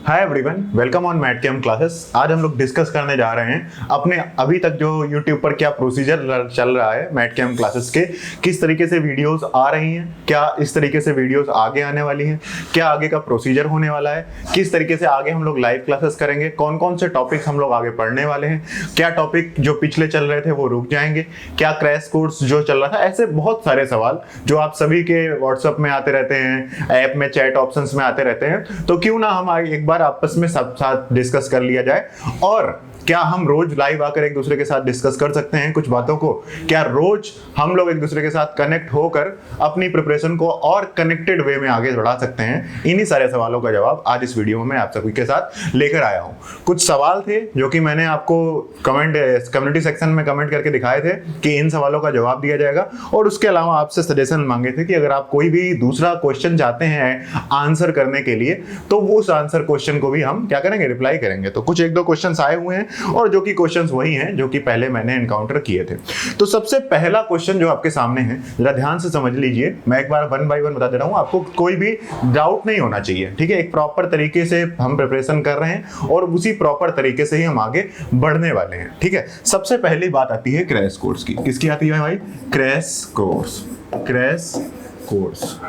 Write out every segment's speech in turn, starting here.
Hi everyone, welcome on मैटकेम classes. आज हम लोग डिस्कस करने जा रहे हैं अपने अभी तक जो यूट्यूब पर क्या प्रोसीजर चल रहा है मैटकेम क्लासेस के, किस तरीके से वीडियोस आ रही हैं, क्या इस तरीके से वीडियोस आगे आने वाली हैं, क्या आगे का प्रोसीजर होने वाला है, किस तरीके से आगे हम लोग लाइव क्लासेस करेंगे, कौन कौन से टॉपिक्स हम लोग आगे पढ़ने वाले हैं, क्या टॉपिक जो पिछले चल रहे थे वो रुक जाएंगे, क्या क्रैश कोर्स जो चल रहा था, ऐसे बहुत सारे सवाल जो आप सभी के व्हाट्सएप में आते रहते हैं, ऐप में चैट ऑप्शंस में आते रहते हैं। तो क्यों ना हम एक बार आपस में सब साथ डिस्कस कर लिया जाए। और क्या हम रोज लाइव आकर एक दूसरे के साथ डिस्कस कर सकते हैं कुछ बातों को? क्या रोज हम लोग एक दूसरे के साथ कनेक्ट होकर अपनी प्रिपरेशन को और कनेक्टेड वे में आगे बढ़ा सकते हैं? इन्हीं सारे सवालों का जवाब आज इस वीडियो में आप सभी के साथ लेकर आया हूं। कुछ सवाल थे जो कि मैंने आपको कम्युनिटी सेक्शन में कमेंट करके दिखाए थे कि इन सवालों का जवाब दिया जाएगा, और उसके अलावा आपसे सजेशन मांगे थे कि अगर आप कोई भी दूसरा क्वेश्चन चाहते हैं आंसर करने के लिए तो उस आंसर क्वेश्चन को भी हम क्या करेंगे, रिप्लाई करेंगे। तो कुछ एक दो क्वेश्चन आए हुए हैं और जो कि क्वेश्चंस वही हैं जो कि पहले मैंने एनकाउंटर किए थे। तो सबसे पहला क्वेश्चन जो आपके सामने है, जरा ध्यान से समझ लीजिए। मैं एक बार 1 बाय 1 बता दे रहा हूं, आपको कोई भी डाउट नहीं होना चाहिए, ठीक है? एक प्रॉपर तरीके से हम प्रिपरेशन कर रहे हैं और उसी प्रॉपर तरीके से ही हम आगे बढ़ने वाले हैं, ठीक है? सबसे पहली बात आती है क्रैश कोर्स की। किसकी आती है भाई? Crash course. Crash course.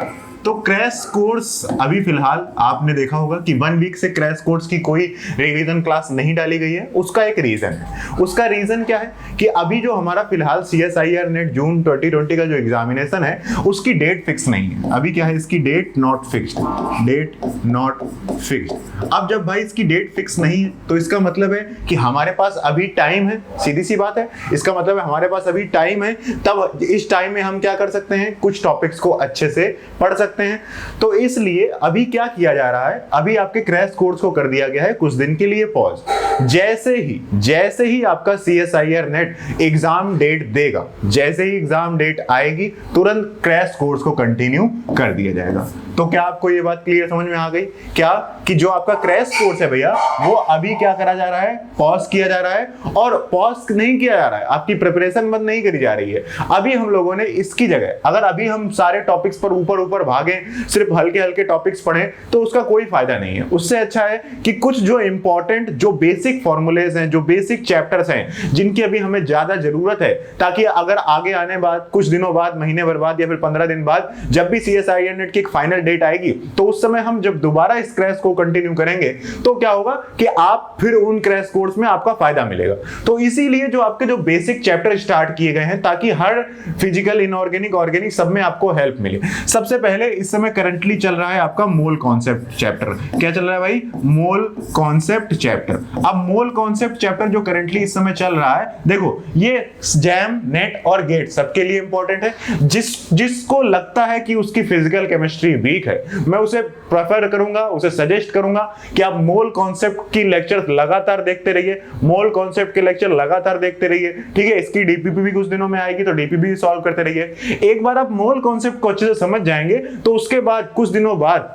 तो क्रैश कोर्स अभी फिलहाल आपने देखा होगा कि 1 वीक से क्रैश कोर्स की कोई रिवीजन क्लास नहीं डाली गई है। उसका एक रीजन है। उसका रीजन क्या है कि अभी जो हमारा फिलहाल CSIR नेट जून 2020 का जो एग्जामिनेशन है उसकी डेट फिक्स नहीं है। अभी क्या है, इसकी date not fixed. Date not fixed. अब जब भाई इसकी डेट फिक्स नहीं है तो इसका मतलब है कि हमारे पास अभी टाइम है। सीधी सी बात है, इसका मतलब है हमारे पास अभी टाइम है। तब इस टाइम में हम क्या कर सकते हैं, कुछ टॉपिक्स को अच्छे से पढ़ सकते हैं। तो इसलिए अभी क्या किया जा रहा है, अभी आपके क्रैश कोर्स को कर दिया गया है कुछ दिन के लिए पॉज। जैसे ही आपका CSIR नेट एग्जाम डेट देगा, जैसे ही एग्जाम डेट आएगी तुरंत क्रैश कोर्स को कंटिन्यू कर दिया जाएगा। तो क्या आपको ये बात क्लियर समझ में आ गई क्या कि जो आपका क्रैश कोर्स है भैया वो अभी क्या करा जा रहा है, पॉज किया जा रहा है। और पॉज नहीं किया जा रहा है, आपकी प्रिपरेशन बंद नहीं करी जा रही है। अभी हम लोगों ने इसकी जगह, अगर अभी हम सारे टॉपिक्स पर ऊपर भागे, सिर्फ हल्के हल्के टॉपिक्स पढ़ें तो उसका कोई फायदा नहीं है। उससे अच्छा है कि कुछ जो इंपॉर्टेंट, जो बेसिक फॉर्मूलेज हैं, जो बेसिक चैप्टर्स हैं जिनकी अभी हमें ज्यादा जरूरत है, ताकि अगर आगे आने बाद कुछ दिनों बाद, महीने भर बाद या फिर 15 दिन बाद जब भी CSIR नेट की एक फाइनल डेट आएगी तो उस समय हम जब दोबारा इस क्रैश को कंटिन्यू करेंगे तो क्या होगा कि आप फिर उन क्रैश कोर्स में आपका फायदा मिलेगा। तो इसीलिए जो आपके जो बेसिक चैप्टर स्टार्ट किए गए हैं ताकि हर फिजिकल, इनऑर्गेनिक, ऑर्गेनिक सब में आपको हेल्प मिले। सबसे पहले इस समय करंटली चल रहा है आपका मोल कॉन्सेप्ट चैप्टर। क्या चल रहा है भाई? Mole concept chapter. अब मोल कॉन्सेप्ट चैप्टर जो करंटली इस समय चल रहा है, देखो ये जैम, नेट और गेट सबके लिए इंपॉर्टेंट है। जिसको लगता है कि उसकी फिजिकल केमिस्ट्री वीक है, मैं उसे प्रेफर करूंगा, उसे सजेस्ट करूंगा कि आप मोल कॉन्सेप्ट की लेक्चर लगातार देखते रहिए। मोल कॉन्सेप्ट के लेक्चर लगातार देखते रहिए, ठीक है? इसकी डीपीपी भी कुछ दिनों में आएगी तो डीपीपी सॉल्व करते रहिए। एक बार आप मोल कॉन्सेप्ट को अच्छे से समझ जाएंगे तो उसके बाद कुछ दिनों बाद,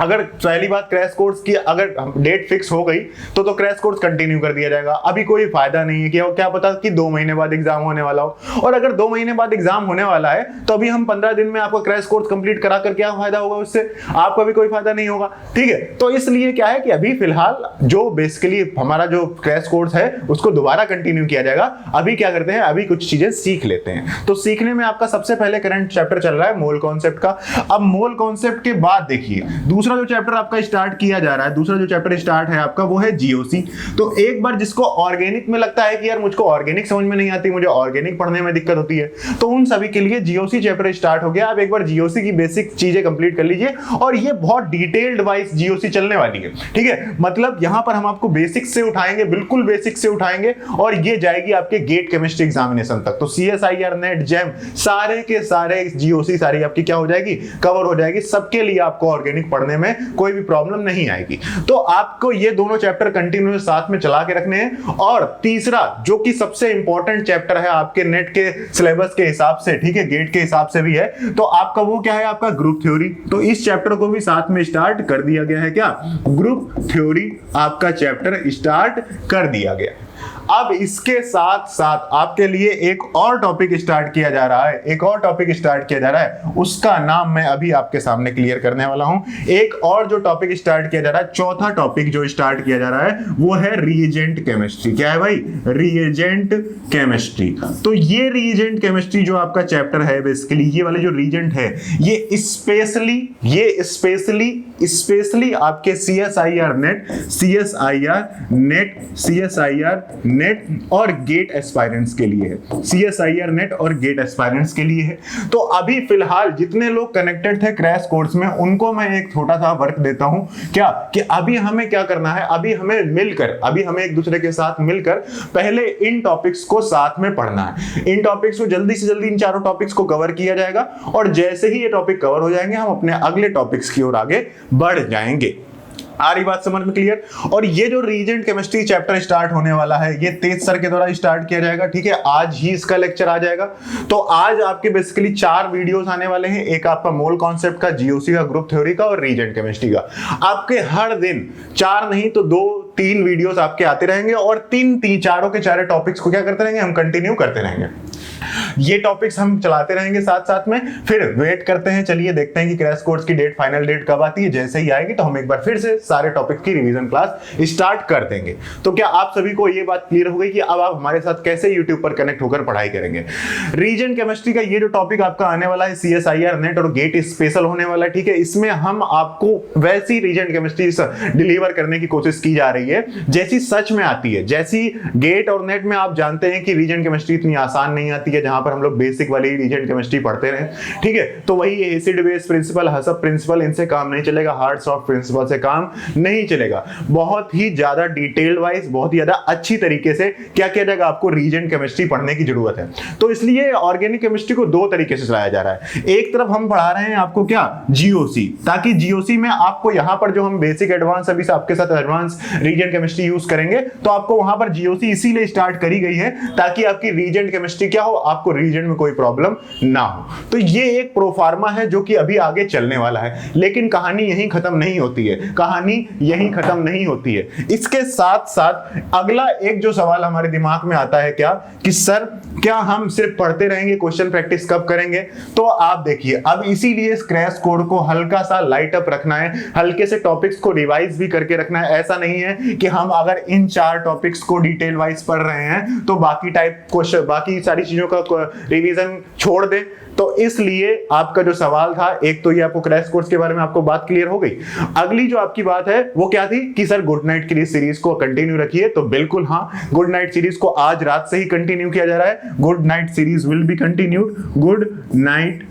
अगर पहली बात क्रैश कोर्स की अगर डेट फिक्स हो गई तो क्रैश कोर्स कंटिन्यू कर दिया जाएगा। अभी कोई फायदा नहीं है कि क्या पता कि 2 महीने बाद एग्जाम होने वाला हो। और अगर 2 महीने बाद एग्जाम होने वाला है तो अभी हम 15 दिन में आपका क्रैश कोर्स कंप्लीट करा कर क्या फायदा होगा? उससे आपका भी कोई फायदा नहीं होगा, ठीक है? तो इसलिए क्या है कि अभी फिलहाल जो बेसिकली हमारा जो क्रैश कोर्स है उसको दोबारा कंटिन्यू किया जाएगा। अभी क्या करते हैं, अभी कुछ चीजें सीख लेते हैं। तो सीखने में आपका सबसे पहले करंट चैप्टर चल रहा है मोल कॉन्सेप्ट का। अब मोल कॉन्सेप्ट के बाद देखिए दूसरा जो चैप्टर आपका स्टार्ट किया जा रहा है, दूसरा जो चैप्टर स्टार्ट है आपका वो है GOC। तो एक बार जिसको ऑर्गेनिक में लगता है कि यार मुझको ऑर्गेनिक समझ में नहीं आती, मुझे ऑर्गेनिक पढ़ने में दिक्कत होती है, तो उन सभी के लिए GOC चैप्टर स्टार्ट हो गया। आप एक बार GOC की बेसिक चीजें कंप्लीट कर लीजिए और ये बहुत डिटेल्ड वाइज GOC चलने वाली है, ठीक है? मतलब यहां पर हम आपको बेसिक से उठाएंगे, बिल्कुल बेसिक से उठाएंगे और ये जाएगी आपके गेट केमिस्ट्री एग्जामिनेशन तक। तो CSIR नेट, जैम, सारे के सारे GOC सारी आपकी क्या हो जाएगी, कवर हो जाएगी। सबके लिए आपको ऑर्गेनिक पढ़ने में कोई भी प्रॉब्लम नहीं आएगी। तो आपको ये दोनों चैप्टर कंटिन्यू साथ में चला के रखने हैं। और तीसरा जो कि सबसे इंपॉर्टेंट चैप्टर है आपके नेट के सिलेबस के हिसाब से, ठीक है, गेट के हिसाब से भी है, तो आपका वो क्या है, आपका ग्रुप थ्योरी। तो इस चैप्टर को भी साथ में स्टार्ट कर दिया गया है। क्या? ग्रुप थ्योरी आपका चैप्टर स्टार्ट कर दिया गया। अब इसके साथ साथ आपके लिए एक और टॉपिक स्टार्ट किया जा रहा है, एक और टॉपिक स्टार्ट किया जा रहा है, उसका नाम मैं अभी आपके सामने क्लियर करने वाला हूं। एक और जो टॉपिक स्टार्ट किया जा रहा है, चौथा टॉपिक जो स्टार्ट किया जा रहा है वो है रीएजेंट केमिस्ट्री। क्या है भाई? Reagent chemistry. तो ये रीएजेंट केमिस्ट्री जो आपका चैप्टर है, बेसिकली ये वाले जो रीजेंट है, ये स्पेशली आपके CSIR नेट और गेट एस्पायरेंट्स के लिए है। CSIR नेट और गेट एस्पायरेंट्स के लिए है। तो अभी फिलहाल जितने लोग कनेक्टेड थे क्रैश कोर्स में, उनको मैं एक छोटा सा वर्क देता हूं, क्या कि अभी हमें क्या करना है, अभी हमें एक दूसरे के साथ मिलकर पहले इन टॉपिक्स को साथ में पढ़ना है। इन टॉपिक्स को जल्दी से जल्दी, इन चारों टॉपिक्स को कवर किया जाएगा और जैसे ही ये टॉपिक कवर हो जाएंगे हम अपने अगले टॉपिक्स की ओर आगे बढ़ जाएंगे। आ रही बात समझ में क्लियर? और ये जो रीजेंट केमिस्ट्री चैप्टर स्टार्ट होने वाला है, ये तेज सर के द्वारा स्टार्ट किया जाएगा, ठीक है। आज ही इसका लेक्चर आ जाएगा। तो आज आपके बेसिकली 4 वीडियोस आने वाले हैं। एक आपका मोल कॉन्सेप्ट का, जीओसी का, ग्रुप थ्योरी का और रीजेंट केमिस्ट्री का। आपके हर दिन 4 नहीं तो 2-3 वीडियोस आपके आते रहेंगे और चारों के चारों टॉपिक्स को क्या करते रहेंगे, हम कंटिन्यू करते रहेंगे। ये टॉपिक्स हम चलाते रहेंगे साथ साथ में। फिर वेट करते हैं, चलिए देखते हैं कि क्रैश कोर्स की डेट, फाइनल डेट कब आती है। जैसे ही आएगी तो हम एक बार फिर से सारे टॉपिक की रिवीजन क्लास स्टार्ट कर देंगे। तो क्या आप सभी को ये बात क्लियर हो गई कि अब आप हमारे साथ कैसे यूट्यूब पर कनेक्ट होकर पढ़ाई करेंगे। रीजन केमिस्ट्री का ये जो टॉपिक आपका आने वाला है, CSIR नेट और गेट स्पेशल होने वाला है, ठीक है। इसमें हम आपको वैसी रीजन केमिस्ट्री डिलीवर करने की कोशिश की जा रही है जैसी सच में आती है। जैसी गेट और नेट में आप जानते हैं कि रीजन केमिस्ट्री इतनी आसान नहीं आती है, जहां पर हम लोग बेसिक वाली रीजन केमिस्ट्री पढ़ते रहे, ठीक है। तो वही एसिड बेस प्रिंसिपल, हसब प्रिंसिपल, इनसे काम नहीं चलेगा। हार्ड सॉफ्ट प्रिंसिपल से काम नहीं चलेगा। बहुत ही ज्यादा डिटेल वाइज, बहुत ही ज्यादा अच्छी तरीके से क्या किया जाएगा, आपको रीजन केमिस्ट्री पढ़ने की जरूरत है। तो इसलिए ऑर्गेनिक केमिस्ट्री को 2 तरीके से चलाया जा रहा है। एक तरफ हम पढ़ा रहे हैं आपको क्या, जीओसी, ताकि जीओसी में आपको यहां पर जो हम बेसिक एडवांस अभी आपके साथ एडवांस रीजन केमिस्ट्री यूज करेंगे, तो आपको वहां पर जीओसी इसीलिए स्टार्ट करी गई है ताकि आपकी रीजन केमिस्ट्री क्या हो, आपको रीजन में कोई प्रॉब्लम ना हो। तो ये एक प्रोफार्मा है जो कि अभी आगे चलने वाला है। लेकिन कहानी यहीं खत्म नहीं होती है, कहानी यहीं खत्म नहीं होती है। इसके साथ साथ अगला एक जो सवाल हमारे दिमाग में आता है क्या, कि सर क्या हम सिर्फ पढ़ते रहेंगे, क्वेश्चन प्रैक्टिस कब करेंगे? तो आप देखिए, अब इसीलिए क्रैश कोड को हल्का सा लाइट अप रखना है, हल्के से टॉपिक्स को रिवाइज भी करके रखना है। ऐसा नहीं है कि हम अगर इन 4 टॉपिक्स को डिटेल वाइज पढ़ रहे हैं तो बाकी टाइप क्वेश्चन, बाकी सारी चीजों का रिवीजन छोड़ दें। तो इसलिए आपका जो सवाल था, एक तो ये आपको क्रैश कोर्स के बारे में आपको बात क्लियर हो गई। अगली जो आपकी बात है वो क्या थी कि सर गुड नाइट की सीरीज को कंटिन्यू रखिए। तो बिल्कुल हाँ, गुड नाइट सीरीज को आज रात से ही कंटिन्यू किया जा रहा है। Good night series will be continued. Good night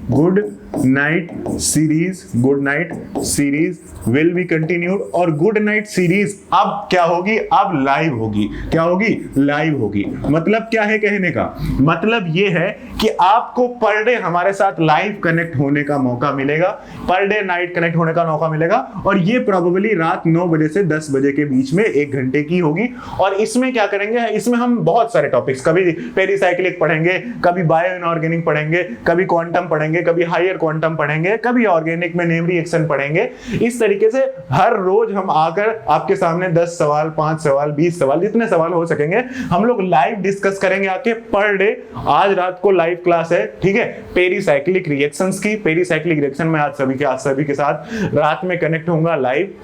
series will be continued. और गुड नाइट सीरीज अब क्या होगी, अब लाइव होगी। क्या होगी? लाइव होगी। मतलब क्या है कहने का मतलब ये है कि आपको पर डे हमारे साथ लाइव कनेक्ट होने का मौका मिलेगा, पर डे नाइट कनेक्ट होने का मौका मिलेगा। और ये प्रोबेबली रात 9 बजे से 10 बजे के बीच में 1 घंटे की होगी। और इसमें क्या करेंगे, इसमें हम बहुत सारे टॉपिक्स, कभी पेरिसाइक्लिक पढ़ेंगे, कभी बायो इनऑर्गेनिक पढ़ेंगे, कभी क्वांटम पढ़ेंगे, कभी हायर क्वांटम पढ़ेंगे, कभी ऑर्गेनिक में नेम रिएक्शन पढ़ेंगे। इस तरीके से हर रोज हम आकर आपके सामने 10 सवाल, 5 सवाल, 20 सवाल, जितने सवाल हो सकेंगे हम लोग लाइव डिस्कस करेंगे आके पर डे। आज रात को लाइव क्लास है, ठीक है, पेरिसाइक्लिक रिएक्शंस की। पेरिसाइक्लिक रिएक्शन में आज सभी के साथ रात में कनेक्ट होऊंगा लाइव।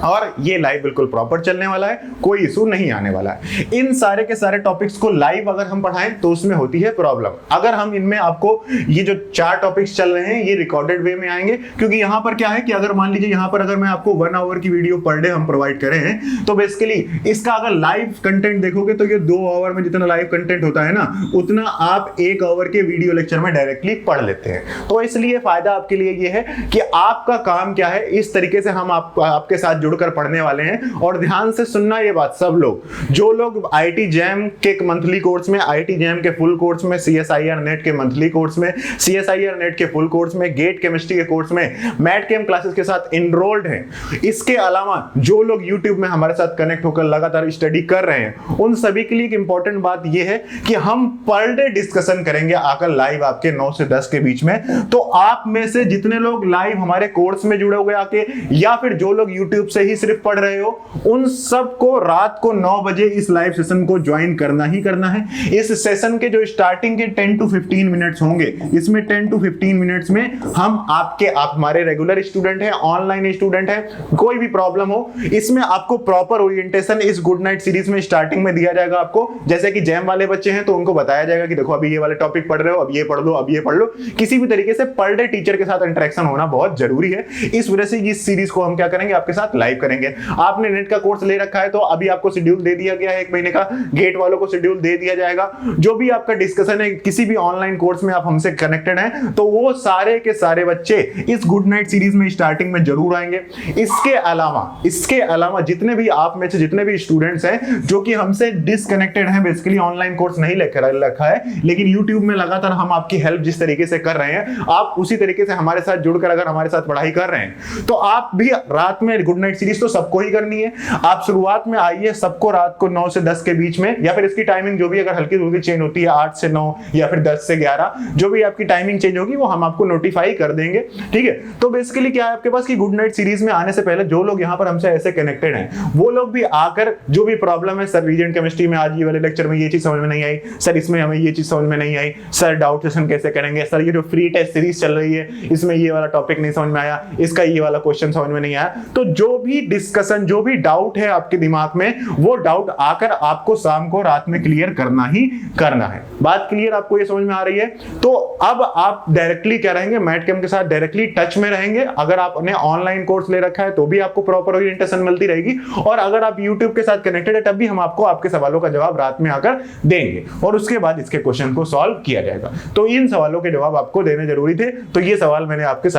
और ये लाइव बिल्कुल प्रॉपर चलने वाला है, कोई इशू नहीं आने वाला है। इन सारे के सारे टॉपिक्स को लाइव अगर हम पढ़ाएं तो उसमें होती है प्रॉब्लम। अगर हम इनमें आपको ये जो 4 टॉपिक्स चल रहे हैं ये रिकॉर्डेड वे में आएंगे, क्योंकि यहां पर क्या है कि अगर मान लीजिए यहां पर अगर मैं आपको 1 आवर की वीडियो पर डे हम प्रोवाइड करें हैं, तो बेसिकली इसका अगर लाइव कंटेंट देखोगे तो ये 2 आवर में जितना लाइव कंटेंट होता है ना, उतना आप 1 आवर के वीडियो लेक्चर में डायरेक्टली पढ़ लेते हैं। तो इसलिए फायदा आपके लिए ये है कि आपका काम क्या है, इस तरीके से हम आपके साथ जुड़कर पढ़ने वाले हैं। और ध्यान से सुनना ये बात, सब लोग, जो लोग आईटी जैम के मंथली कोर्स में, आईटी जैम के फुल कोर्स में, CSIR नेट के मंथली कोर्स में, CSIR नेट के फुल कोर्स में, गेट केमिस्ट्री के कोर्स में मैट कैम क्लासेस के साथ इनरोल्ड हैं, इसके अलावा जो लोग यूट्यूब में हमारे साथ कनेक्ट होकर लगातार स्टडी कर रहे हैं, उन सभी के लिए एक इंपॉर्टेंट बात यह है कि हम पर डे डिस्कशन करेंगे आकर लाइव आपके 9 से 10 के बीच में। तो आप में से जितने लोग लाइव हमारे कोर्स में जुड़े हुए आके, या फिर जो लोग यूट्यूब से ही सिर्फ पढ़ रहे हो, उन सबको रात को 9 बजे इस लाइव सेशन को ज्वाइन करना ही करना है। इस सेशन के जो स्टार्टिंग के 10 to 15 मिनट्स होंगे, इसमें 10 to 15 मिनट्स में हम आप हमारे रेगुलर स्टूडेंट हैं, ऑनलाइन स्टूडेंट हैं, कोई भी प्रॉब्लम हो, इसमें आपको प्रॉपर ओरिएंटेशन इस गुड नाइट सीरीज में स्टार्टिंग में दिया जाएगा। आपको जैसे कि जैम वाले बच्चे हैं तो उनको बताया जाएगा कि देखो अभी ये वाले टॉपिक पढ़ रहे हो, अब ये पढ़ लो, अब ये पढ़ लो। किसी भी तरीके से पर डे टीचर के साथ इंटरेक्शन होना बहुत जरूरी है। इस वजह से इस सीरीज को हम क्या करेंगे, आपके साथ लाइव करेंगे। आपने नेट का कोर्स ले रखा है तो अभी आपको शेड्यूल दे दिया गया है, 1 महीने का। गेट वालों को शेड्यूल दे दिया जाएगा। जो भी आपका डिस्कशन है किसी भी ऑनलाइन कोर्स में आप हमसे कनेक्टेड हैं तो वो सारे के सारे बच्चे इस गुड नाइट सीरीज में स्टार्टिंग में जरूर आएंगे। इसके अलावा जितने भी आप में से जितने भी स्टूडेंट्स हैं जो कि हमसे डिसकनेक्टेड हैं, बेसिकली ऑनलाइन कोर्स नहीं लेकर रखा है, लेकिन यूट्यूब में लगातार हम आपकी हेल्प जिस तरीके से कर रहे हैं, आप उसी तरीके से हमारे साथ जुड़कर अगर हमारे साथ पढ़ाई कर रहे हैं तो आप भी रात में गुड नाइट सीरीज तो सबको ही करनी है। आप शुरुआत में आइए, सबको रात को 9 से 10 के बीच में, या फिर इसकी टाइमिंग जो भी अगर हल्की फुल्की चेंज होती है 8 से 9 या फिर 10 से 11, जो भी आपकी टाइमिंग चेंज होगी वो हम आपको नोटिफाई कर देंगे। ठीक है, तो बेसिकली क्या है आपके पास कि गुड नाइट सीरीज में आने से पहले जो लोग यहाँ पर हमसे ऐसे कनेक्टेड हैं वो लोग भी आकर जो भी प्रॉब्लम है, सर रीजन केमिस्ट्री में आज ये वाले लेक्चर में ये चीज समझ में नहीं आई, सर इसमें हमें ये चीज समझ में नहीं आई, सर डाउट सेशन कैसे करेंगे, सर ये जो फ्री टेस्ट सीरीज चल रही है इसमें ये वाला टॉपिक नहीं समझ में आया, इसका ये वाला क्वेश्चन समझ में नहीं आया, तो जो भी डिस्कशन जो भी डाउट है आपके दिमाग में वो डाउट आकर आपको शाम को रात में क्लियर करना ही करना है। बात क्लियर आपको ये समझ में आ रही है? तो अब आप डायरेक्टली क्या रहेंगे, मैटकैम के साथ डायरेक्टली टच में रहेंगे। अगर आपने ऑनलाइन कोर्स ले रखा है तो भी आपको प्रॉपर ओरिएंटेशन मिलती रहेगी, और अगर आप यूट्यूब के साथ कनेक्टेड है तब भी हम आपको आपके सवालों का जवाब रात में आकर देंगे और उसके बाद इसके क्वेश्चन को सॉल्व किया जाएगा। तो इन सवालों के जवाब आपको देने जरूरी थे, तो ये सवाल मैंने आपके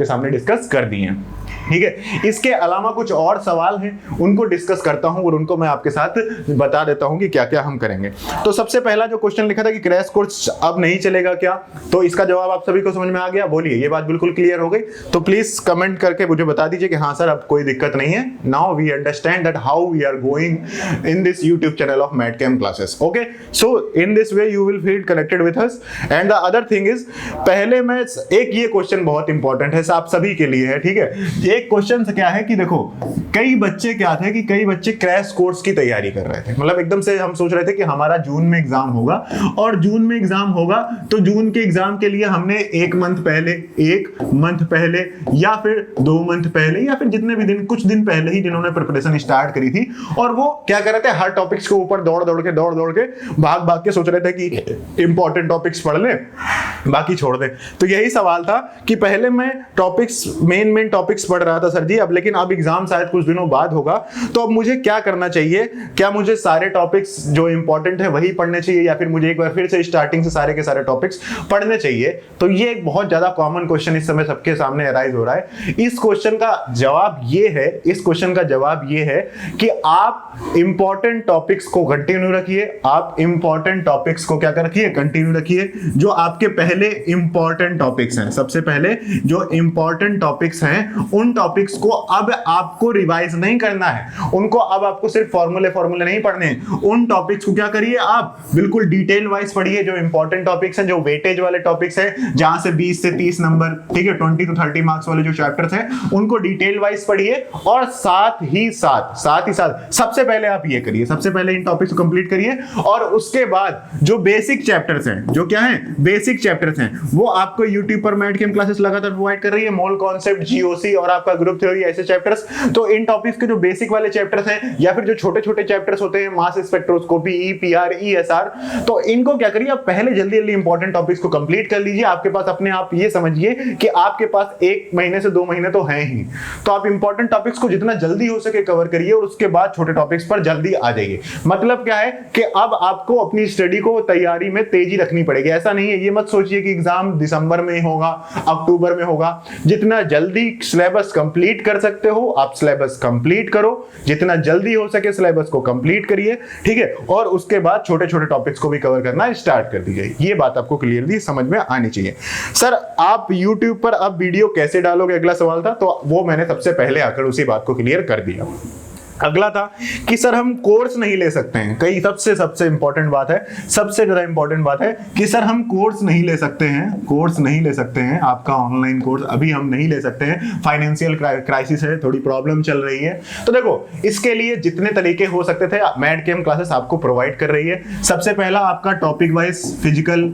सामने डिस्कस कर दिए हैं। ठीक है, इसके अलावा कुछ और सवाल हैं उनको डिस्कस करता हूं और उनको मैं आपके साथ बता देता हूं कि क्या क्या हम करेंगे। तो सबसे पहला जो क्वेश्चन लिखा था कि क्रैश कोर्स अब नहीं चलेगा क्या, तो इसका जवाब आप सभी को समझ में आ गया? बोलिए, ये बात बिल्कुल क्लियर हो गई? तो प्लीज कमेंट करके मुझे बता दीजिए कि हाँ सर अब कोई दिक्कत नहीं है। Now we understand that how we are going in this YouTube channel of मैटकैम classes. Okay, so in this way you will feel connected with us. And the other thing is, पहले मैं एक ये क्वेश्चन बहुत important है आप सभी के लिए है। ठीक है, एक क्वेश्चन क्या है कि देखो कई बच्चे क्या थे कि कई बच्चे क्रैश कोर्स की तैयारी कर रहे थे, मतलब एकदम से हम सोच रहे थे कि हमारा जून में एग्जाम होगा और जून में एग्जाम होगा तो जून के एग्जाम के लिए हमने 1 मंथ पहले या फिर 2 मंथ पहले या फिर जितने भी दिन, कुछ दिन पहले ही जिन्होंने प्रिपरेशन स्टार्ट करी थी, और वो क्या कर रहे थे, हर टॉपिक्स के ऊपर दौड़ दौड़ के भाग के सोच रहे थे कि इंपॉर्टेंट टॉपिक्स पढ़ ले बाकी छोड़ दे। तो यही सवाल था कि पहले मैं टॉपिक्स मेन टॉपिक्स पढ़ रहा था सर जी, अब लेकिन अब एग्जाम शायद कुछ दिनों बाद होगा, तो अब मुझे क्या करना चाहिए? क्या मुझे सारे टॉपिक्स जो इंपॉर्टेंट है वही पढ़ने चाहिए या फिर मुझे एक बार फिर से स्टार्टिंग से सारे के सारे टॉपिक्स पढ़ने चाहिए? तो ये एक बहुत ज्यादा कॉमन क्वेश्चन इस समय सबके सामने अराइज हो रहा है। इस क्वेश्चन का जवाब ये है कि आप इंपॉर्टेंट टॉपिक्स को कंटिन्यू रखिए। आप इंपॉर्टेंट टॉपिक्स को क्या रखिए, कंटिन्यू रखिए। जो आपके पहले इंपॉर्टेंट टॉपिक्स हैं, सबसे पहले जो इंपॉर्टेंट टॉपिक्स हैं उन टॉपिक्स को अब आपको रिवाइज नहीं करना है, उनको अब आपको सिर्फ फॉर्मूले नहीं पढ़ने हैं। उन टॉपिक्स को क्या करिए, आप बिल्कुल डिटेल वाइज पढ़िए। जो इंपॉर्टेंट टॉपिक्स हैं, जो वेटेज वाले टॉपिक्स हैं, जहां से 20 से 30 नंबर, ठीक है, 20 to 30 मार्क्स वाले जो चैप्टर्स हैं उनको डिटेल वाइज पढ़िए। और साथ ही साथ सबसे पहले आप ये करिए, सबसे पहले इन टॉपिक्स को कंप्लीट करिए और उसके बाद जो बेसिक चैप्टर्स हैं, जो क्या है बेसिक चैप्टर्स हैं, वो आपको यूट्यूब पर मैटकैम क्लासेस लगातार प्रोवाइड कर रही है। मोल कॉन्सेप्ट, जीओसी और आपका ग्रुप थ्योरी, ऐसे चैप्टर्स। तो इन टॉपिक्स के जो बेसिक वाले चैप्टर्स हैं या फिर जो छोटे छोटे चैप्टर्स होते हैं, मास स्पेक्ट्रोस्कोपी, ईपीआर, ईएसआर, तो इनको क्या करिए, आप पहले जल्दी इंपॉर्टेंट टॉपिक्स को कंप्लीट कर लीजिए। आपके पास अपने आप ये समझिए कि आपके पास 1 महीने से 2 महीने तो हैं ही, तो आप इंपॉर्टेंट टॉपिक्स को जितना जल्दी हो सके कवर करिए और उसके बाद छोटे टॉपिक्स पर जल्दी आ जाइए। मतलब क्या है कि अब आपको अपनी स्टडी को, तैयारी में तेजी रखनी पड़ेगी। ऐसा नहीं है, ये मत सोचिए कि एग्जाम दिसंबर में होगा, अक्टूबर में होगा। जितना जल्दी सिलेबस कंप्लीट कर सकते हो आप सिलेबस कंप्लीट करो, जितना जल्दी हो सके सिलेबस को कंप्लीट करिए, ठीक है, और उसके बाद छोटे छोटे टॉपिक्स को भी कवर करना स्टार्ट कर दीजिए। ये बात आपको क्लियरली समझ में आनी चाहिए। सर आप YouTube पर अब वीडियो कैसे डालोगे, अगला सवाल था, तो वो मैंने सबसे पहले आकर उसी बात को क्लियर कर दिया। अगला था कि सर हम कोर्स नहीं ले सकते हैं। कई सबसे इंपॉर्टेंट बात है, सबसे ज्यादा इंपॉर्टेंट बात है कि सर हम कोर्स नहीं ले सकते हैं, कोर्स नहीं ले सकते हैं, आपका ऑनलाइन कोर्स अभी हम नहीं ले सकते हैं, फाइनेंशियल क्राइसिस है, थोड़ी प्रॉब्लम चल रही है। तो देखो, इसके लिए जितने तरीके हो सकते थे मैड कैम क्लासेस आपको प्रोवाइड कर रही है। सबसे पहला आपका टॉपिक वाइज फिजिकल,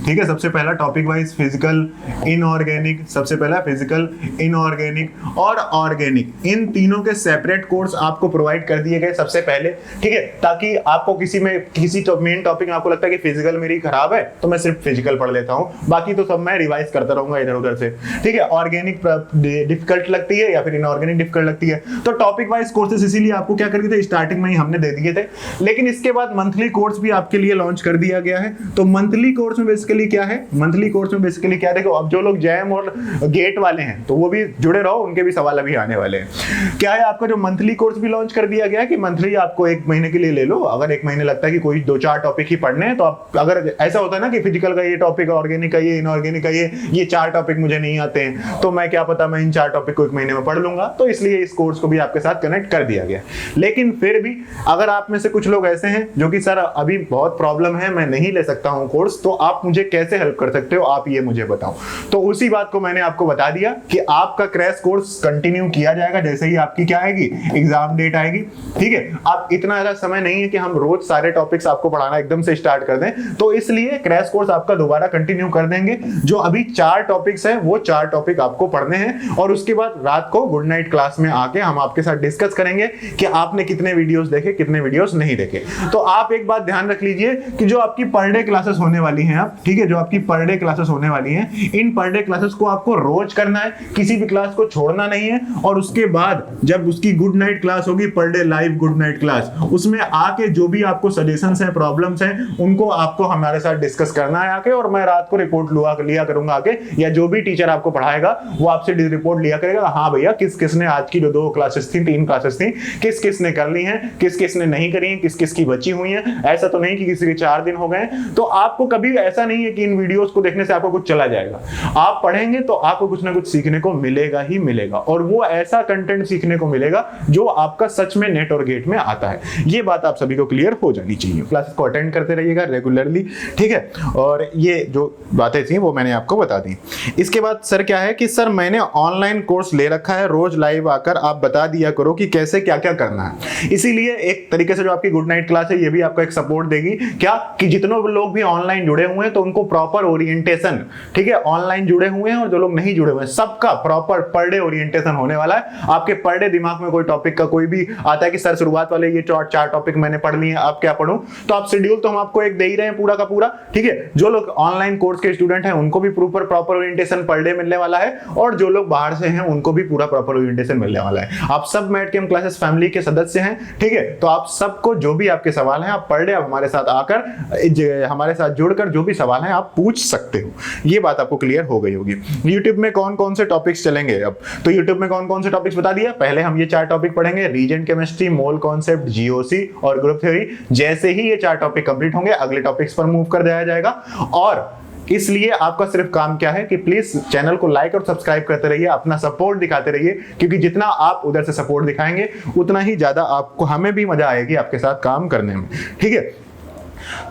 ठीक है, सबसे पहला टॉपिक वाइज फिजिकल, इनऑर्गेनिक, सबसे पहला फिजिकल, इनऑर्गेनिक और ऑर्गेनिक, इन तीनों के सेपरेट कोर्स आपको प्रोवाइड कर दिए गए सबसे पहले, ठीक है, ताकि आपको किसी मेन टॉपिक में आपको लगता है कि फिजिकल मेरी खराब है तो मैं सिर्फ फिजिकल पढ़ लेता हूं, बाकी तो सब मैं रिवाइज करता रहूंगा इधर उधर से, ठीक है। ऑर्गेनिक डिफिकल्ट लगती है या फिर इनऑर्गेनिक डिफिकल्ट लगती है, तो टॉपिक वाइज कोर्सेज इसीलिए आपको क्या कर दिए थे, स्टार्टिंग में ही हमने दे दिए थे। लेकिन इसके बाद मंथली कोर्स भी आपके लिए लॉन्च कर दिया गया है। तो मंथली कोर्स में बेसिकली क्या है, मंथली कोर्स में बेसिकली क्या, देखो अब जो लोग जैम और गेट वाले हैं तो वो भी जुड़े रहो, उनके भी सवाल अभी आने वाले हैं। क्या है, आपका जो मंथली कोर्स भी लॉन्च कर दिया गया है कि मंथली आपको 1 महीने के लिए ले लो। अगर 1 महीने लगता है कि कोई 2-4 टॉपिक ही पढ़ने हैं तो आप, अगर ऐसा होता है ना कि फिजिकल का ये टॉपिक, ऑर्गेनिक का ये, इनऑर्गेनिक का ये 4 टॉपिक मुझे नहीं आते हैं तो मैं क्या पता मैं इन 4 टॉपिक को 1 महीने में पढ़ लूंगा, तो इसलिए इस कोर्स को भी आपके साथ कनेक्ट कर दिया गया। लेकिन फिर भी अगर आप में से कुछ लोग ऐसे हैं जो कि सर अभी बहुत प्रॉब्लम है, मैं नहीं ले सकता हूं कोर्स, तो आप मुझे कैसे हेल्प कर सकते हो, आप ये मुझे बताओ। तो उसी बात को मैंने आपको बता दिया कि आपका क्रैश कोर्स कंटिन्यू किया जाएगा जैसे ही आपकी क्या आएगी, एग्जाम डेट आएगी, ठीक है। आप इतना ज्यादा समय नहीं है कि हम रोज सारे टॉपिक्स आपको पढ़ाना एकदम से स्टार्ट कर दें, तो इसलिए क्रैश कोर्स आपका दोबारा कंटिन्यू कर देंगे। जो अभी 4 टॉपिक्स हैं वो 4 टॉपिक आपको पढ़ने हैं और उसके बाद रात को गुड नाइट क्लास में आके हम आपके साथ डिस्कस करेंगे कि आपने कितने वीडियोस देखे, कितने वीडियोस नहीं देखे। तो आप एक बात ध्यान रख लीजिए कि जो आपकी पर डे क्लासेस होने वाली हैं, आप ठीक है, जो आपकी पर डे क्लासेस होने वाली हैं, इन पर डे क्लासेस को आपको रोज करना है, किसी भी क्लास को छोड़ना नहीं है। और उसके बाद जब उसकी गुड नाइट क्लास होगी, पर day live good night class, उसमें आके जो भी आपको सजेशंस हैं, प्रॉब्लम्स हैं, उनको आपको हमारे साथ डिस्कस करना है आके, और मैं रात को रिपोर्ट लिया करूंगा आके, या जो भी टीचर आपको पढ़ाएगा वो आपसे रिपोर्ट लिया करेगा, हाँ भैया किस किस ने आज की जो 2 क्लासेस थी, 3 क्लासेस थी, किस किस ने कर ली हैं, किस किस ने नहीं करी हैं, किस किस की बची हुई हैं। ऐसा तो नहीं कि किसी के 4 दिन हो गए। तो आपको कभी ऐसा नहीं है कि इन वीडियोस को देखने से आपको कुछ चला जाएगा। आप पढ़ेंगे तो आपको कुछ ना कुछ सीखने को मिलेगा ही मिलेगा, और वो ऐसा कंटेंट सीखने को मिलेगा जो आपका सच में नेट और गेट में आता है। ये बात आप सभी को क्लियर हो जानी चाहिए। क्लासेस को अटेंड करते रहिएगा रेगुलरली, ठीक है। और ये जो बातें थी वो मैंने आपको बता दी। इसके बाद सर क्या है कि सर मैंने ऑनलाइन कोर्स ले रखा है, रोज लाइव आकर आप बता दिया करो कि कैसे क्या क्या करना है। इसीलिए एक तरीके से जो आपकी गुड नाइट क्लास है ये भी आपको एक सपोर्ट देगी, क्या कि जितने लोग भी ऑनलाइन जुड़े हुए हैं तो उनको प्रॉपर ओरिएंटेशन, ठीक है, ऑनलाइन जुड़े हुए हैं और जो लोग नहीं जुड़े हुए हैं सबका प्रॉपर पर डे ओरिएंटेशन होने वाला है। आपके पर डे दिमाग में कोई टॉपिक का कोई भी आता है कि सर शुरुआत वाले ये 4 टॉपिक मैंने पढ़ लिए, अब क्या पढ़ूं, तो आप शेड्यूल तो हम आपको एक दे ही रहे हैं पूरा का पूरा, ठीक है। जो लोग ऑनलाइन कोर्स के स्टूडेंट हैं उनको भी प्रॉपर ओरिएंटेशन पर डे मिलने वाला है, और जो लोग बाहर से हैं उनको भी पूरा प्रॉपर ओरिएंटेशन मिलने वाला है। आप सब मैड कैम क्लासेस फैमिली के सदस्य हैं, ठीक है। तो आप सबको जो भी आपके सवाल हैं आप पर डे आप हमारे साथ आकर, हमारे साथ जुड़कर जो भी सवाल हैं आप पूछ सकते हो। ये बात आपको क्लियर हो गई होगी। YouTube में कौन कौन से टॉपिक्स चलेंगे अब, तो YouTube में कौन कौन से टॉपिक्स बता दिया। पहले हम ये 4 टॉपिक पढ़ेंगे, रीजन केमिस्ट्री, मोल कॉन्सेप्ट, जीओसी और ग्रुप थ्योरी। जैसे ही ये 4 टॉपिक कंप्लीट होंगे अगले टॉपिक्स पर मूव कर दिया जाएगा। और इसलिए आपका सिर्फ काम क्या है कि प्लीज चैनल को लाइक और सब्सक्राइब करते रहिए, अपना सपोर्ट दिखाते रहिए, क्योंकि जितना आप उधर से सपोर्ट दिखाएंगे उतना ही ज्यादा आपको, हमें भी मजा आएगी आपके साथ काम करने में, ठीक है।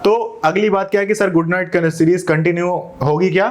तो अगली बात क्या है कि sir good night series continue होगी क्या,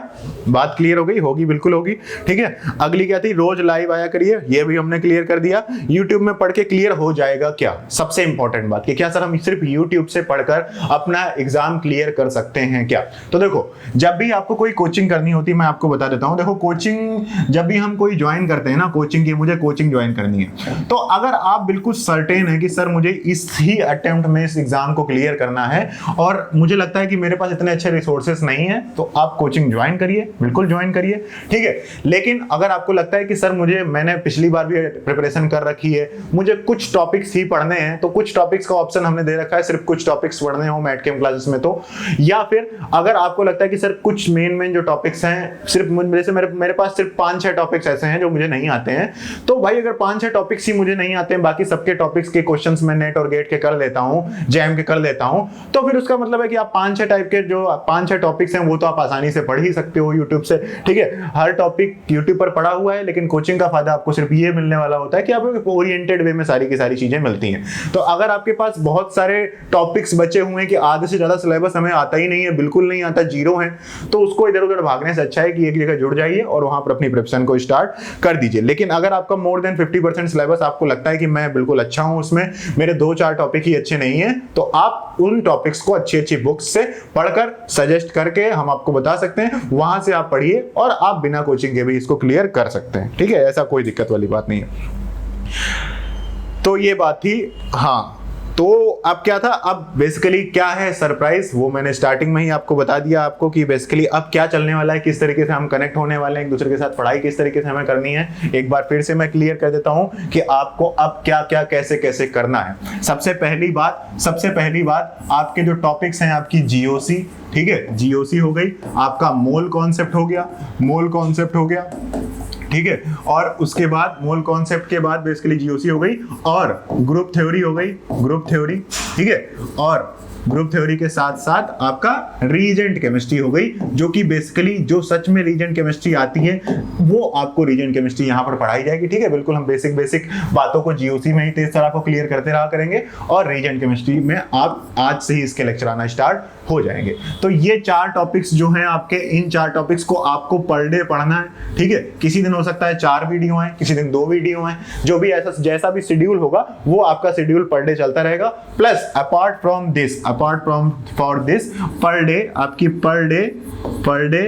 बात क्लियर हो गई, होगी बिल्कुल होगी, ठीक है। अगली क्या थी, रोज लाइव आया करिए, ये भी हमने क्लियर कर दिया। YouTube में पढ़ के क्लियर हो जाएगा क्या, सबसे इंपॉर्टेंट बात कि क्या सर हम सिर्फ YouTube से पढ़कर अपना एग्जाम क्लियर कर सकते हैं क्या। तो देखो, जब भी आपको कोई कोचिंग करनी होती है, मैं आपको बता देता हूं, देखो कोचिंग जब भी हम कोई ज्वाइन करते हैं ना, कोचिंग की मुझे कोचिंग ज्वाइन करनी है, तो अगर आप बिल्कुल सर्टेन है कि सर मुझे इस ही अटेम्प्ट में इस एग्जाम को क्लियर करना है और मुझे लगता है कि मेरे पास इतने अच्छे रिसोर्सेस नहीं है, तो आप कोचिंग ज्वाइन करिए, बिल्कुल ज्वाइन करिए, ठीक है। लेकिन अगर आपको लगता है कि सर मैंने पिछली बार भी प्रिपरेशन कर रखी है, मुझे कुछ टॉपिक्स ही पढ़ने हैं, तो कुछ टॉपिक्स का ऑप्शन हमने दे रखा है, सिर्फ कुछ टॉपिक्स पढ़ने हो मैड कैम क्लासेस में, तो या फिर अगर आपको लगता है कि सर कुछ मेन जो टॉपिक्स हैं, सिर्फ जैसे मेरे पास सिर्फ 5-6 टॉपिक्स ऐसे हैं जो मुझे नहीं आते हैं, तो भाई अगर 5-6 टॉपिक्स ही मुझे नहीं आते हैं, बाकी सबके टॉपिक्स के क्वेश्चंस मैं नेट और गेट के कर लेता हूं, जैम के कर लेता हूं, तो फिर फिर उसका मतलब है कि आप 5-6 टाइप के जो 5-6 टॉपिक्स हैं वो तो आप आसानी से पढ़ ही सकते हो यूट्यूब से, ठीक है। हर टॉपिक यूट्यूब पर पढ़ा हुआ है, लेकिन कोचिंग का फायदा आपको सिर्फ ये मिलने वाला होता है कि आपको ओरिएंटेड वे में सारी की सारी चीजें मिलती हैं। तो अगर आपके पास बहुत सारे टॉपिक्स बचे हुए हैं कि आधे से ज्यादा सिलेबस हमें आता ही नहीं है, बिल्कुल नहीं आता, जीरो है, तो उसको इधर उधर भागने से अच्छा है कि एक जगह जुड़ जाइए और वहां पर अपनी प्रिपरेशन को स्टार्ट कर दीजिए। लेकिन अगर आपका मोर देन 50% सिलेबस आपको लगता है कि मैं बिल्कुल अच्छा हूं उसमें, मेरे 2-4 टॉपिक ही अच्छे नहीं है, तो आप उन टॉपिक्स को अच्छी अच्छी बुक्स से पढ़कर सजेस्ट करके हम आपको बता सकते हैं, वहां से आप पढ़िए और आप बिना कोचिंग के भी इसको क्लियर कर सकते हैं, ठीक है। ऐसा कोई दिक्कत वाली बात नहीं है। तो ये बात थी। हाँ, तो अब क्या था, अब बेसिकली क्या है सरप्राइज, वो मैंने स्टार्टिंग में ही आपको बता दिया आपको कि बेसिकली अब क्या चलने वाला है, किस तरीके से हम कनेक्ट होने वाले हैं एक दूसरे के साथ, पढ़ाई किस तरीके से हमें करनी है। एक बार फिर से मैं क्लियर कर देता हूं कि आपको अब क्या क्या कैसे कैसे करना है। सबसे पहली बात आपके जो टॉपिक्स हैं, आपकी जीओसी, ठीक है, जीओसी हो गई, आपका मोल कॉन्सेप्ट हो गया, ठीक है, और उसके बाद मोल कॉन्सेप्ट के बाद बेसिकली जीओसी हो गई और ग्रुप थ्योरी हो गई, ठीक है, और ग्रुप थ्योरी के साथ साथ आपका रीजेंट केमिस्ट्री हो गई, जो कि बेसिकली जो सच में रीजेंट केमिस्ट्री आती है वो आपको रीजेंट केमिस्ट्री यहाँ पर पढ़ाई जाएगी, ठीक है। बिल्कुल हम बेसिक बातों को जीओसी में ही तेज तरह को क्लियर करते रहा करेंगे और रीजेंट केमिस्ट्री में आप आज से ही इसके लेक्चर आना स्टार्ट हो जाएंगे। तो ये 4 टॉपिक्स जो हैं आपके, इन 4 टॉपिक्स को आपको पर डे पढ़ना है, ठीक है। किसी दिन हो सकता है 4 वीडियो हैं, किसी दिन 2 वीडियो हैं, जो भी ऐसा जैसा भी शेड्यूल होगा वो आपका शेड्यूल पर डे चलता रहेगा। Plus apart from this per day आपकी per day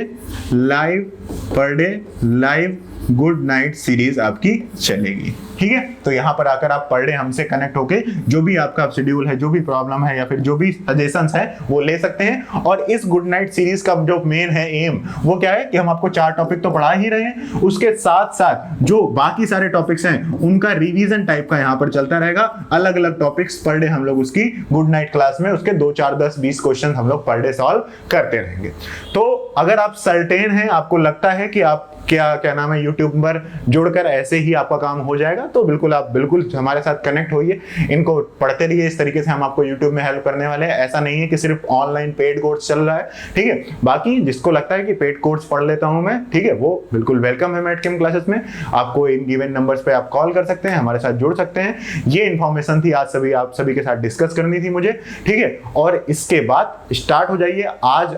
live good night series आपकी चलेगी, ठीक है। तो यहां पर आकर आप पर डे हमसे कनेक्ट होके जो भी आपका शेड्यूल है, जो भी प्रॉब्लम है या फिर जो भी सजेशंस है वो ले सकते हैं। और इस गुड नाइट सीरीज का जो मेन है एम, वो क्या है कि हम आपको 4 टॉपिक तो पढ़ा ही रहे हैं, उसके साथ साथ जो बाकी सारे टॉपिक्स हैं उनका रिवीजन टाइप का यहां पर चलता रहेगा। अलग अलग टॉपिक्स पर डे हम लोग उसकी गुड नाइट क्लास में उसके 2, 4, 10, 20 क्वेश्चन हम लोग पर डे सॉल्व करते रहेंगे। तो अगर आप सर्टेन हैं, आपको लगता है कि आप क्या नाम है यूट्यूब पर जुड़कर ऐसे ही आपका काम हो जाएगा, तो बिल्कुल आप बिल्कुल हमारे साथ कनेक्ट होइए, इनको पढ़ते रहिए। इस तरीके से हम आपको यूट्यूब में हेल्प करने वाले हैं। ऐसा नहीं है कि सिर्फ ऑनलाइन पेड कोर्स चल रहा है, ठीक है। बाकी जिसको लगता है कि पेड कोर्स पढ़ लेता हूं मैं, ठीक है, वो बिल्कुल वेलकम है मैटकेम क्लासेस में। आपको इन गिवन नंबर्स पे आप कॉल कर सकते हैं, हमारे साथ जुड़ सकते हैं। ये इन्फॉर्मेशन थी आज आप सभी के साथ डिस्कस करनी थी मुझे, ठीक है। और इसके बाद स्टार्ट हो जाइए। आज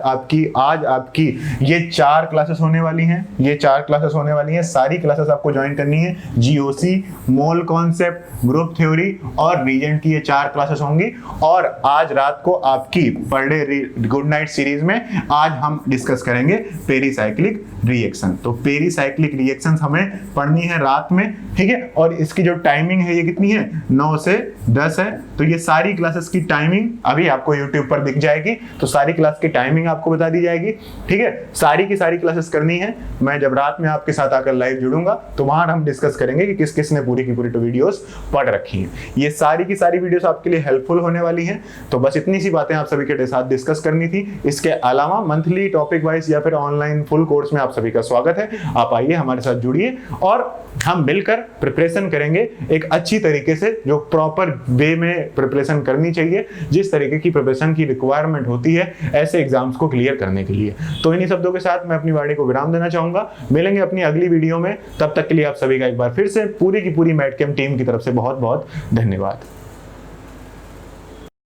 आपकी ये 4 क्लासेस होने वाली हैं, सारी क्लासेस आपको ज्वाइन करनी है। GOC, mole concept, group theory और रीजेंट की ये 4 क्लासेस होंगी। और आज रात को आपकी per day good night series में आज हम डिस्कस करेंगे पेरीसाइक्लिक रिएक्शन। तो पेरीसाइक्लिक रिएक्शंस हमें पढ़नी है रात में, ठीक है। और इसकी जो टाइमिंग है ये कितनी है, 9 से 10 है। तो ये सारी क्लासेस की टाइमिंग अभी आपको यूट्यूब पर दिख जाएगी, तो सारी क्लास की टाइमिंग आपको बता दी जाएगी, ठीक है। सारी की सारी क्लासेस करनी है। मैं जब रात में आपके साथ आकर लाइव जुड़ूंगा तो वहां हम डिस्कस करेंगे कि किस किस ने पूरी की पूरी तो वीडियोस पढ़ रखी हैं। ये सारी की सारी वीडियोस आपके लिए हेल्पफुल होने वाली हैं। तो बस इतनी सी बातें आप सभी के साथ डिस्कस करनी थी। इसके अलावा मंथली टॉपिक वाइज या फिर ऑनलाइन फुल कोर्स में आप सभी का स्वागत है। आप आइए, हमारे साथ जुड़िए और हम मिलकर प्रिपरेशन करेंगे एक अच्छी तरीके से, जो प्रॉपर वे में प्रिपरेशन करनी चाहिए, जिस तरीके की प्रिपरेशन की रिक्वायरमेंट होती है ऐसे एग्जाम्स को क्लियर करने के लिए। तो इन्हीं शब्दों के साथ मैं अपनी वाणी को विराम देना चाहूंगा। मिलेंगे अपनी अगली वीडियो में, तब तक के लिए आप सभी का एक बार फिर से पूरी की पूरी मैटकेम टीम की तरफ से बहुत बहुत धन्यवाद।